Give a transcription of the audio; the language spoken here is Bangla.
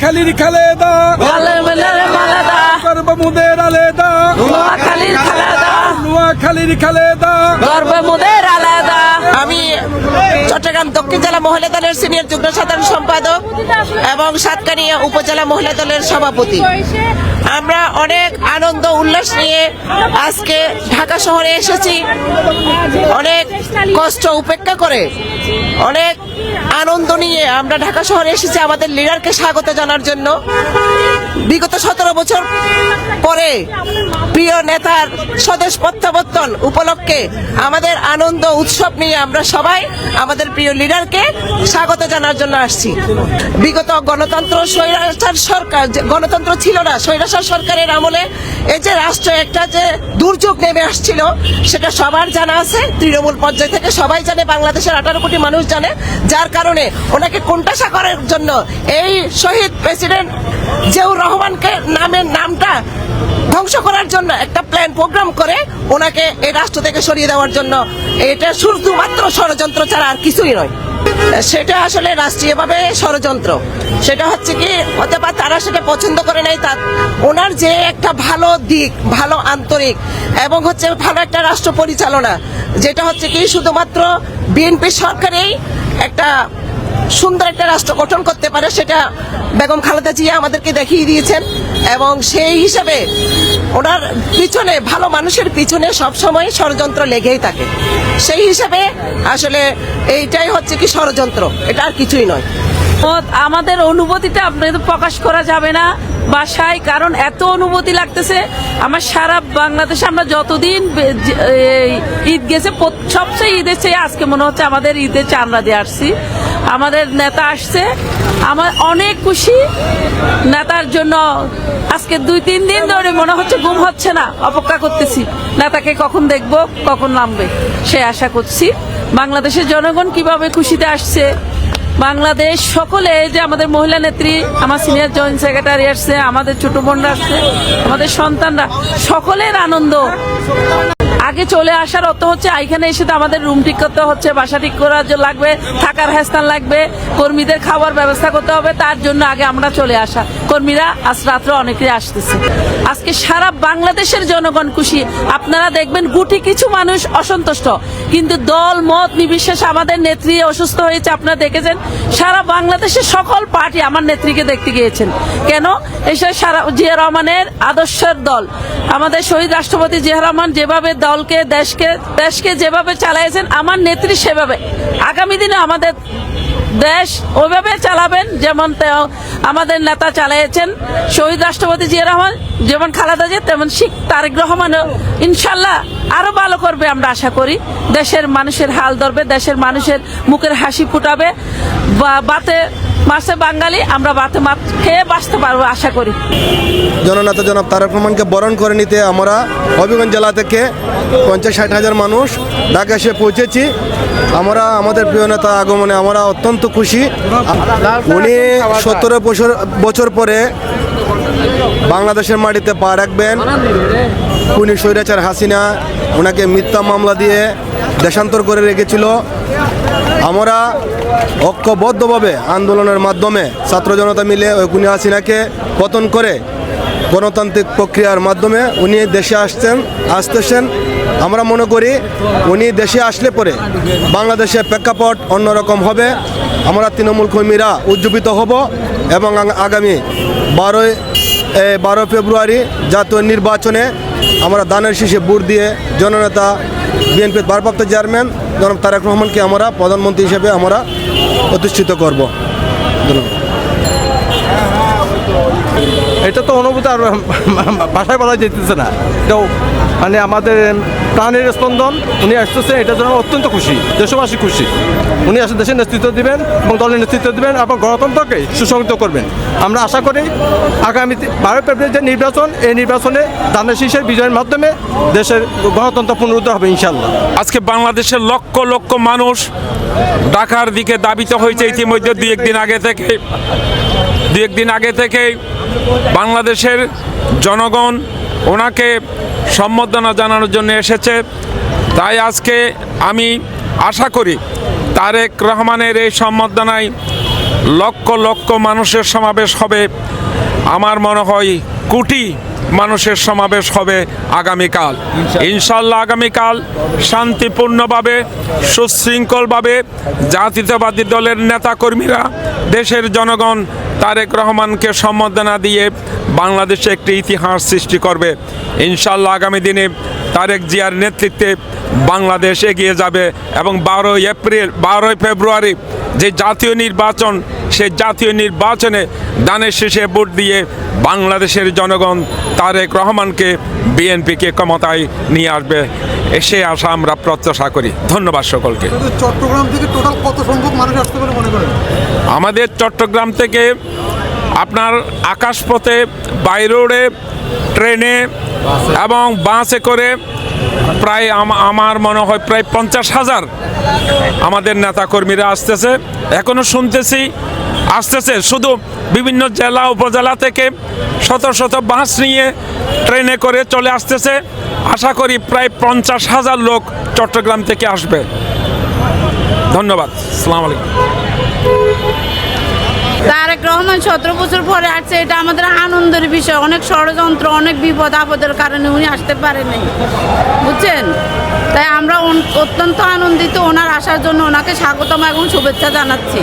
নোয়াখালীর খালেদা গর্বমুদের আলেদা নোয়াখালীর খালেদা গর্বমুদের আলাদা। আমি চট্টগ্রাম দক্ষিণ জেলা মহিলা দলের সিনিয়র যুগ্ম সাধারণ সম্পাদক এবং সাতকানিয়া উপজেলা মহিলা দলের সভাপতি। আমরা অনেক আনন্দ উল্লাস নিয়ে আজকে ঢাকা শহরে এসেছি। অনেক কষ্ট উপেক্ষা করে অনেক আনন্দ নিয়ে আমরা ঢাকা শহরে এসেছি আমাদের লিডারকে স্বাগত জানার জন্য। বিগত 17 বছর পরে প্রিয় নেতার স্বদেশ প্রত্যাবর্তন উপলক্ষে আমাদের আনন্দ উৎসব নিয়ে আমরা সবাই আমাদের প্রিয় লিডারকে স্বাগত জানার জন্য আসছি। বিগত গণতন্ত্র স্বৈরাচার সরকার, গণতন্ত্র ছিল না, স্বৈরাচার সরকারের আমলে এই যে রাষ্ট্রে একটা যে দুর্যোগ নেমে আসছিল সেটা সবার জানা আছে। তৃণমূল পর্যায় থেকে সবাই জানে, বাংলাদেশের 18 কোটি মানুষ জানে। যার কারণে ওনাকে কোণঠাসা করার জন্য এই শহীদ প্রেসিডেন্ট জিয়াউর রহমানকে নামটা ধ্বংস করার জন্য একটা প্ল্যান প্রোগ্রাম করে ওনাকে এই রাষ্ট্র থেকে সরিয়ে দেওয়ার জন্য, এটা শুধুমাত্র ষড়যন্ত্র ছাড়া আর কিছুই নয়। সেটা আসলে রাষ্ট্রীয়ভাবে ষড়যন্ত্র। সেটা হচ্ছে কি হতে পারে তারা সেটা পছন্দ করে নাই। তার ওনার যে একটা ভালো দিক, ভালো আন্তরিক এবং হচ্ছে ভালো একটা রাষ্ট্র পরিচালনা, যেটা হচ্ছে কি শুধুমাত্র বিএনপি সরকারেই একটা সুন্দর একটা রাষ্ট্র গঠন করতে পারে, সেটা বেগম খালেদা জিয়া আমাদেরকে দেখিয়ে দিয়েছেন। এবং সেই হিসাবে ওনার পিছনে, ভালো মানুষের পিছনে সবসময় ষড়যন্ত্র লেগেই থাকে। সেই হিসাবে আসলে এইটাই হচ্ছে কি ষড়যন্ত্র, এটা আর কিছুই নয়। আমাদের অনুভূতিটা আপনাদের প্রকাশ করা যাবে না বাসায়, কারণ এত অনুভূতি লাগতেছে। আমার সারা বাংলাদেশে আমরা যতদিন ঈদ গেছে, সবচেয়ে ঈদের চেয়ে আজকে মনে হচ্ছে আমাদের ঈদের চাঁদরা দিয়ে আসছি। আমাদের নেতা আসছে, আমার অনেক খুশি নেতার জন্য। আজকে 2-3 দিন ধরে মনে হচ্ছে ঘুম হচ্ছে না, অপেক্ষা করতেছি নেতাকে কখন দেখব, কখন নামবে, সে আশা করছি। বাংলাদেশের জনগণ কিভাবে খুশিতে আসছে, বাংলাদেশ সকলে, যে আমাদের মহিলা নেত্রী, আমার সিনিয়র জয়েন্ট সেক্রেটারি আসছে, আমাদের ছোট বোনরা আসছে, আমাদের সন্তানরা, সকলের আনন্দ। আগে চলে আসার অর্থ হচ্ছে এখানে এসে তো আমাদের রুম ঠিক করতে হচ্ছে, বাসা ঠিক করার জন্য লাগবে, থাকার স্থান লাগবে, কর্মীদের খাবার ব্যবস্থা করতে হবে। তার জন্য আগে আমরা চলে আসা। কর্মীরা আজ রাত্রে অনেকেই আসতেছে। আজকে সারা বাংলাদেশের জনগণ খুশি। আপনারা দেখবেন গুটি কিছু মানুষ অসন্তুষ্ট, কিন্তু দল মত নির্বিশেষে আমাদের নেত্রী অসুস্থ হয়েছে, আপনারা দেখেছেন। সারা বাংলাদেশের সকল পার্টি আমার নেত্রীকে দেখতে গিয়েছেন। কেন? এসে সারা জিয়া রহমানের আদর্শের দল, আমাদের শহীদ রাষ্ট্রপতি জিয়া রহমান যেভাবে দলকে, দেশকে যেভাবে চালাইছেন, আমার নেত্রী সেভাবে আগামী দিনে আমাদের দেশ ওইভাবে চালাবেন যেমন আমাদের নেতা চালিয়েছেন। শহীদ রাষ্ট্রপতি জিয়া রহমান যেমন খালেদা জিয়া, তেমন শেখ তারেক রহমানও ইনশাল্লাহ আরো ভালো করবে আমরা আশা করি। দেশের মানুষের হাল ধরবে, দেশের মানুষের মুখের হাসি ফুটাবে। বাতে মাসে বাঙালি, আমরা বাতে মাছ খেয়ে বাঁচতে পারবো আশা করি। জননেতা জনাব তারেক রহমানকে বরণ করে নিতে আমরা হবিগঞ্জ জেলা থেকে 50-60 হাজার মানুষ ঢাকা এসে পৌঁছেছি। আমরা আমাদের প্রিয় নেতা আগমনে আমরা অত্যন্ত খুশি। উনি 17 বছর পরে বাংলাদেশের মাটিতে পা রাখবেন। খুনি স্বৈরাচার হাসিনা ওনাকে মিথ্যা মামলা দিয়ে দেশান্তর করে রেখেছিল। আমরা ঐক্যবদ্ধভাবে আন্দোলনের মাধ্যমে ছাত্র জনতা মিলে ওই খুনি হাসিনাকে পতন করে গণতান্ত্রিক প্রক্রিয়ার মাধ্যমে উনি দেশে আসতেছেন। আমরা মনে করি উনি দেশে আসলে পরে বাংলাদেশের প্রেক্ষাপট অন্যরকম হবে। আমরা তৃণমূল কর্মীরা উজ্জীবিত হব এবং আগামী 12 ফেব্রুয়ারি জাতীয় নির্বাচনে আমরা দানের শীষে ভোট দিয়ে জননেতা বিএনপির ভারপ্রাপ্ত চেয়ারম্যান জনাব তারেক রহমানকে আমরা প্রধানমন্ত্রী হিসেবে আমরা প্রতিষ্ঠিত করব। ধন্যবাদ। এটা তো অনুভূতি আর ভাষায় বলা যেতেছে না। এটাও মানে আমাদের প্রাণের স্পন্দন। উনি আসতেছেন, এটার জন্য অত্যন্ত খুশি, দেশবাসী খুশি। উনি আসলে দেশের নেতৃত্ব দিবেন এবং দলের নেতৃত্ব দিবেন এবং গণতন্ত্রকে সুসংহত করবেন। আমরা আশা করি আগামী 12 ফেব্রুয়ারি যে নির্বাচন, এই নির্বাচনে ধানের শীষের বিজয়ের মাধ্যমে দেশের গণতন্ত্র পুনরুদ্ধার হবে ইনশাল্লাহ। আজকে বাংলাদেশের লক্ষ লক্ষ মানুষ ঢাকার দিকে দাবিত হয়েছে ইতিমধ্যে। দুই একদিন আগে থেকে বাংলাদেশের জনগণ ওনাকে সম্বর্ধনা জানানোর জন্য এসেছে। তাই আজকে আমি আশা করি তারেক রহমানের এই সম্বর্ধনায় লক্ষ লক্ষ মানুষের সমাবেশ হবে। আমার মনে হয় কোটি মানুষের সমাবেশ হবে আগামীকাল। ইনশাল্লাহ আগামীকাল শান্তিপূর্ণভাবে সুশৃঙ্খলভাবে জাতীয়তাবাদী দলের নেতাকর্মীরা, দেশের জনগণ তারেক রহমানকে সম্মাননা দিয়ে বাংলাদেশে একটি ইতিহাস সৃষ্টি করবে। ইনশাল্লাহ আগামী দিনে তারেক জিয়ার নেতৃত্বে বাংলাদেশ এগিয়ে যাবে এবং 12 ফেব্রুয়ারি যে জাতীয় নির্বাচন, সেই জাতীয় নির্বাচনে দানের শীষে ভোট দিয়ে বাংলাদেশের জনগণ তারেক রহমানকে, বিএনপিকে ক্ষমতায় নিয়ে আসবে, সে আশা আমরা প্রত্যাশা করি। ধন্যবাদ সকলকে। চট্টগ্রাম থেকে টোটাল কত সংখ্যক মানুষ আসতে পারে মনে করেন? আমাদের চট্টগ্রাম থেকে আপনার আকাশপথে, বাই রোডে, ট্রেনে এবং বাসে করে প্রায় আমার মনে হয় প্রায় 50,000 আমাদের নেতাকর্মীরা আসতেছে। এখনো শুনতেছি আসতেছে, শুধু বিভিন্ন জেলা উপজেলা থেকে শত শত বাস নিয়ে ট্রেনে করে চলে আসতেছে। আশা করি প্রায় 50,000 লোক চট্টগ্রাম থেকে আসবে। ধন্যবাদ। আসসালামু আলাইকুম। তারেক রহমান 17 বছর পরে আসছে, এটা আমাদের আনন্দের বিষয়। অনেক ষড়যন্ত্র, অনেক বিপদ আপদের কারণে উনি আসতে পারেনি, বুঝছেন? তাই আমরা অত্যন্ত আনন্দিত ওনার আসার জন্য। ওনাকে স্বাগতম এবং শুভেচ্ছা জানাচ্ছি।